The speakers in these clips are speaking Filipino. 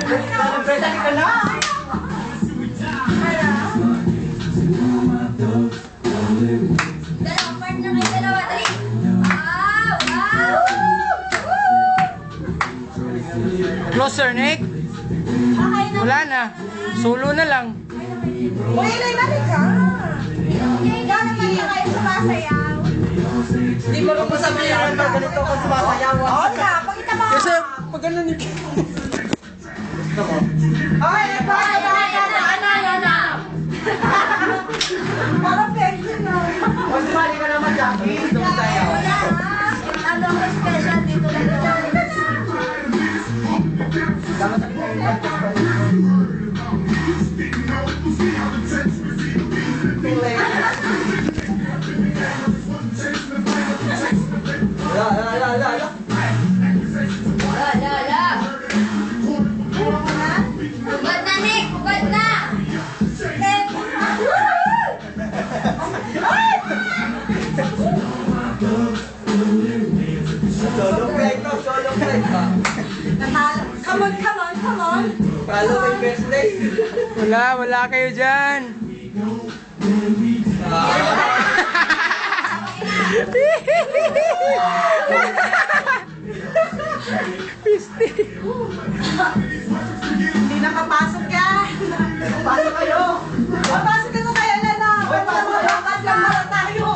Celebrate ka na! Dalawang part na kayo dalawa, dali! Wow! Closer, Nick. Wala na. Solo na lang. Uy, Elay, balik ka! Ikaw naman yung kayo sumasayaw. Hindi mo rin sabihin na ganito ka sumasayaw. Oo na, pakita mo! Kasi pag ano, Nick. Ay, parang pwede na. O, sumali ka naman, Jackie. Sumasayaw. Ano ang special dito na La. Bugad na, Nick! Bugad na! Solo flight to, solo flight ka. Come on! Follow my best day. Wala kayo dyan. Pisti. Hindi nakapasok ka. Pasok kayo. Pasok ka na kaya na. Pasok na tayo.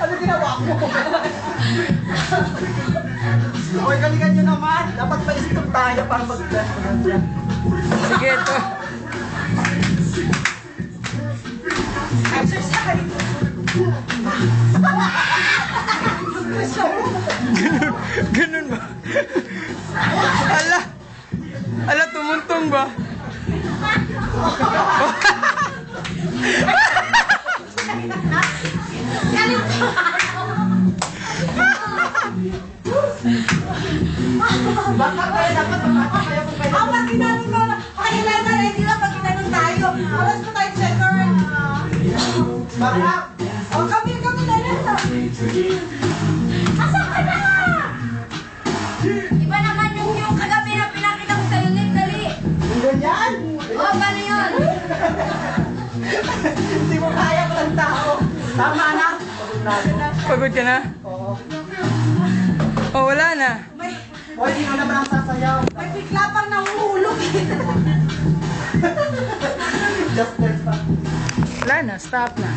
Ano ginawa mo? Uy, galingan nyo naman. Dapat pa-stop tayo para mag-bless. Sige, ito. Exercise. Ganun ba? Ala, tumuntong ba? Baka kaya dapat makakaya kung kaya. Pag ginanong mo na, pakailan na ready lang pag ginanong tayo. Oras pa tayo checker. Baka. O, kami na rin. Asan ka na? Iba naman yung kagabi na pinakita ko sa'yo, Nick, dali! Ganyan. Oh, paano yun? Hindi mo kaya ko ng tao. Tama na. Pagod ka na? Oo. Oh, wala na. Hoy, hindi mo naman ang sasayaw. May bigla pang nahuhulog. Just like that. Wala na, stop na.